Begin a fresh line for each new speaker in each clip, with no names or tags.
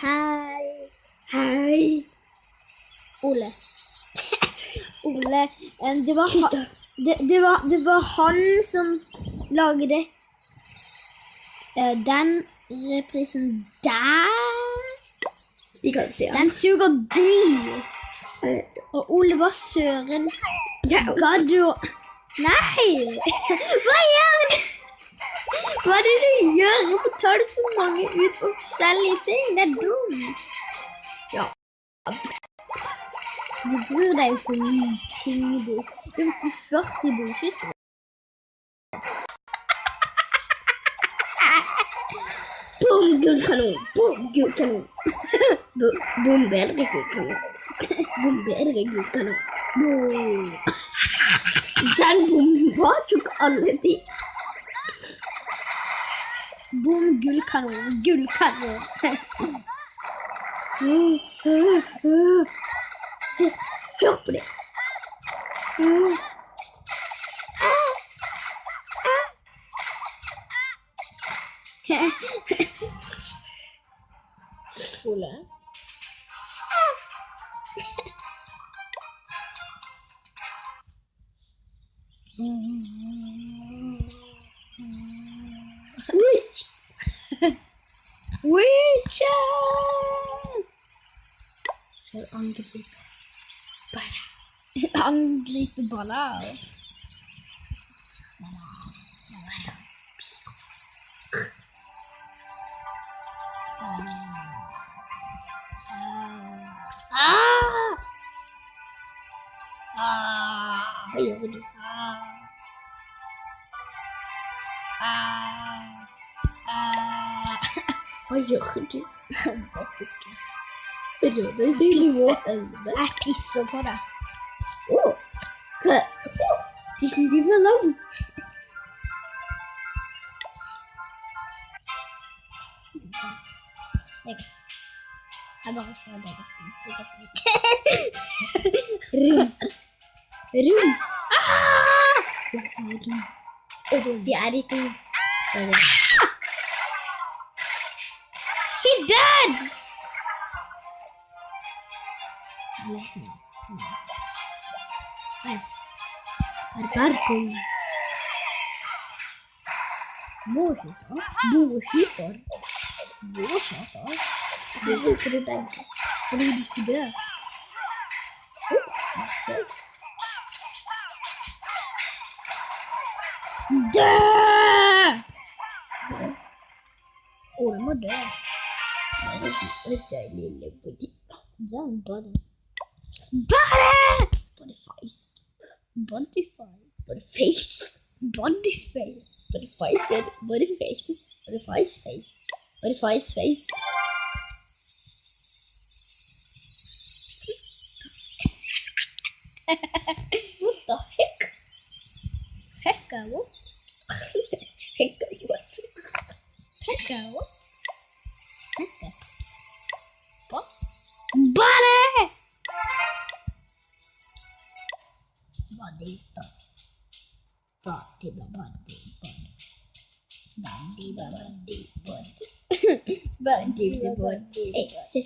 Hei.
Hei.
Ole. Ole.
Christer.
Det var han som lagde den reprisen der.
Vi kan se han.
Den suger dyrt. Og Ole var søren. Gadd du? Nei! Hva gjør du? Hva er det du gjør? Hvorfor tar du så mange ut på forskjellige ting? Det er dumt.
Ja.
Du bryr deg så mye ting, du. Du er 40 bullshitter.
Boom, gullkanon. Boom, gullkanon. Boom, bedre gullkanon. Boom, bedre gullkanon. Boom. Den bomba tok alle tid.
Boom, gullkanon, gullkanon.
Hør på det.
Ole.
Witch.
Witches!
Så angriper bare.
Angriper baller.
Hva gjør du? Hva gjør du? Rør deg så i våt ende.
Jeg pisser på deg.
Åh, hva? Tusen de var lang.
Jeg bare ser det.
Rum.
Rum.
Rum.
De er ikke... He dead!
Barbarbo.
Båskytter.
Det bruker du den.
Fordi du ikke dør. Dø! Ole må dø.
Det er lille body.
Det er en body.
Body face.
Body face.
Body face.
Body face.
Body face. Body face. Body face face. Body face face. What the heck?
Hekka what?
Heck what?
Hekka what? Hekka. What? Body!
Body stop. Body body body. Body body body. Body body. Se.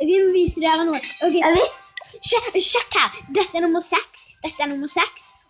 Vi må vise dere noe. Okay.
Jeg vet.
Sjekk her. Dette er nummer 6. Dette er nummer 6.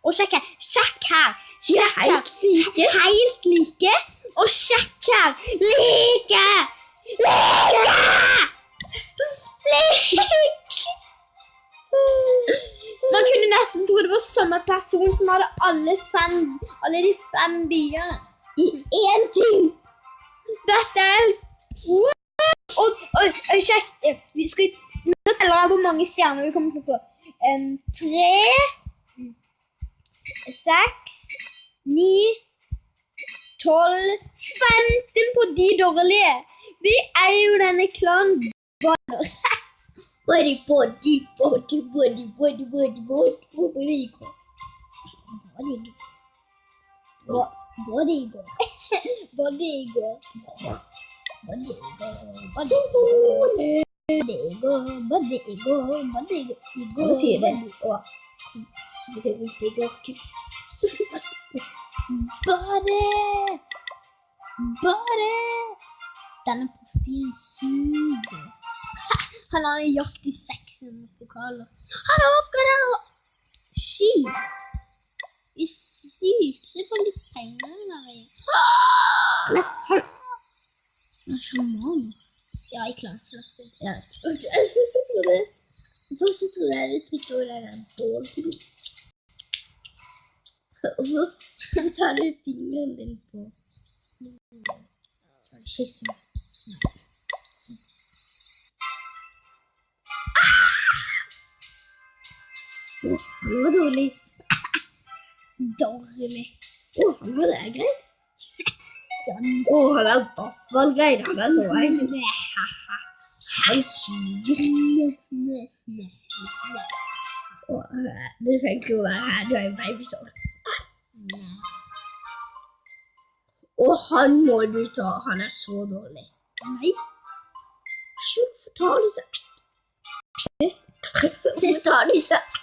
Og sjekk her. Sjekk her. Sjekk her.
Helt like.
Helt like. Og sjekk her. Like. Man kunne nesten tro det var samme person som hadde alle de 5 byene.
I en ting.
Dette er og sjekk, vi skal nå teller jeg hvor mange stjerner vi kommer til å få. 3, 6, 9, 12, 15 på de dårlige. Vi er jo denne klanen.
Body body body body body body body body body body Hva betyr det?
Bare. Den er på fin suge. Han har en jakt i 600 pokaler. Han har oppgraderet ski. I sykt, se på litt penger der i. Han er sjaman. Ja, i klansløpet. Ja, hvorfor tror jeg det trykker over der bålting? Hvorfor tar du fingeren din på kyssen? Han var dårlig. Dårlig. Han var det greit. Han er baffal greit. Han er så egentlig. Han syr. Du skal ikke være her, du er en babysår. Og han må du ta, han er så dårlig. Nei. Hvorfor tar du så ekle? Hvorfor tar du så ekle?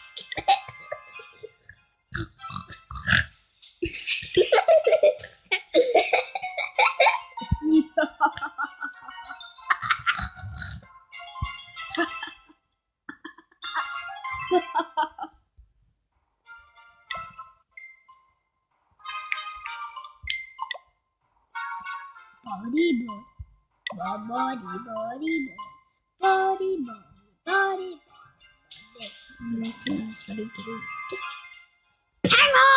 Skal du bruke penger?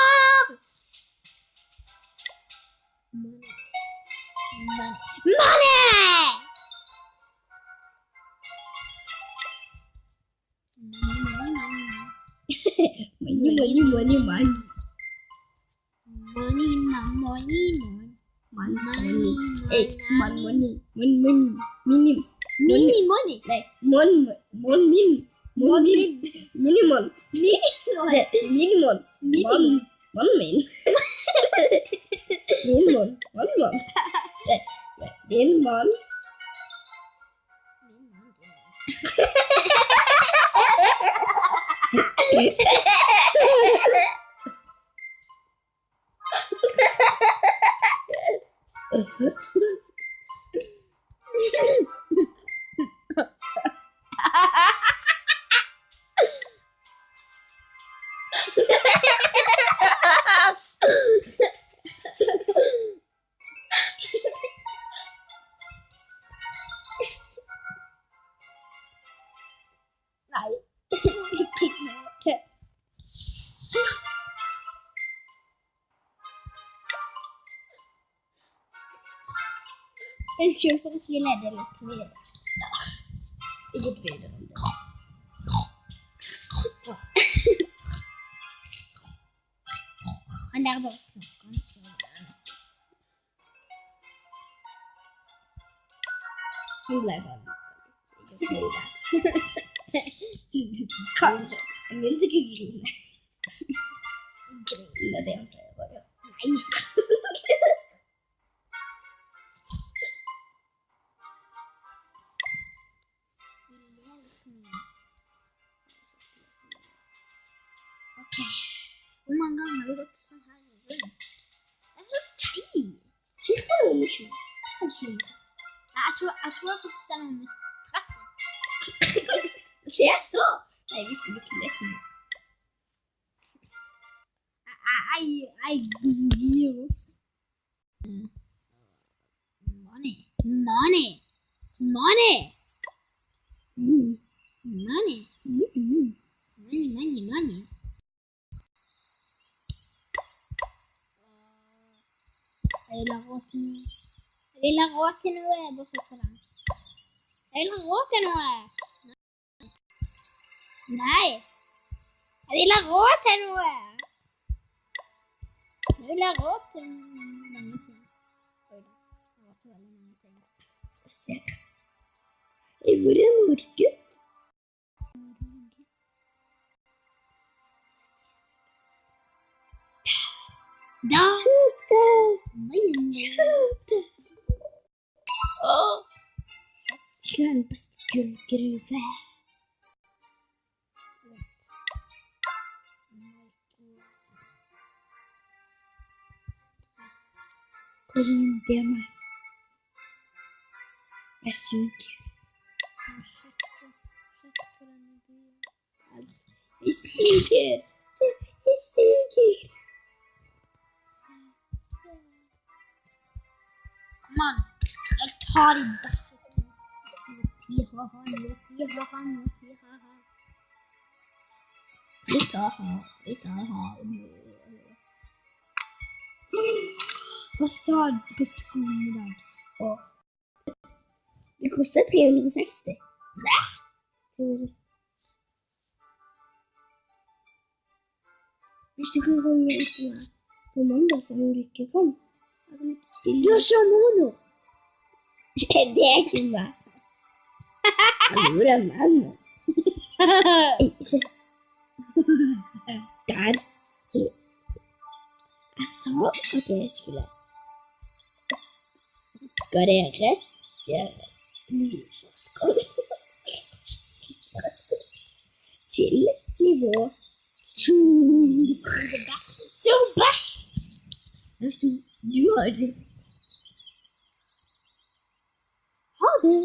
Unnskyld for ikke lede litt videre. Ikke videre om det. Han der bare snakker han så Hun ble bare ikke kanskje. Han vil ikke grine. Grine det han pleier å gjøre. Nei. Ok, hvor mange ganger har vi gått sånn her rundt? Det er så teit! Cirka nummer 20. Kanskje nummer 30. Nei, jeg tror faktisk det er nummer 30. Det er så! Nei, vi skulle ikke lese mye. Jeg gir oss. Money. Money. Money. Money. Money. Jeg vil ha råd til noe. Jeg vil ha råd til noe, bortsett fra den. Jeg vil ha råd til noe. Nei. Jeg vil ha råd til noe. Jeg vil ha råd til mange ting. Oi da, jeg har råd til veldig mange ting. Jeg ser. Hvor er Norge? Da! Kjøp det! Kjøp det! Åh! Det er den beste gullgruve. Det er meg. Jeg suger.
Jeg suger. Jeg suger. Kom an. Jeg tar i beste. Vi tar han.
Hva sa du på skolen i dag?
Det koster 360. Hva?
Hvis du kan komme etter meg på mandag, så når du ikke kan. Jeg kan ikke spille.
Du har shamaner. Det er ikke meg. Han gjorde meg. Se. Der. Så. Jeg sa at jeg skulle garere nyforsker til nivå 2. Så bæsj! Du har det. Ha det!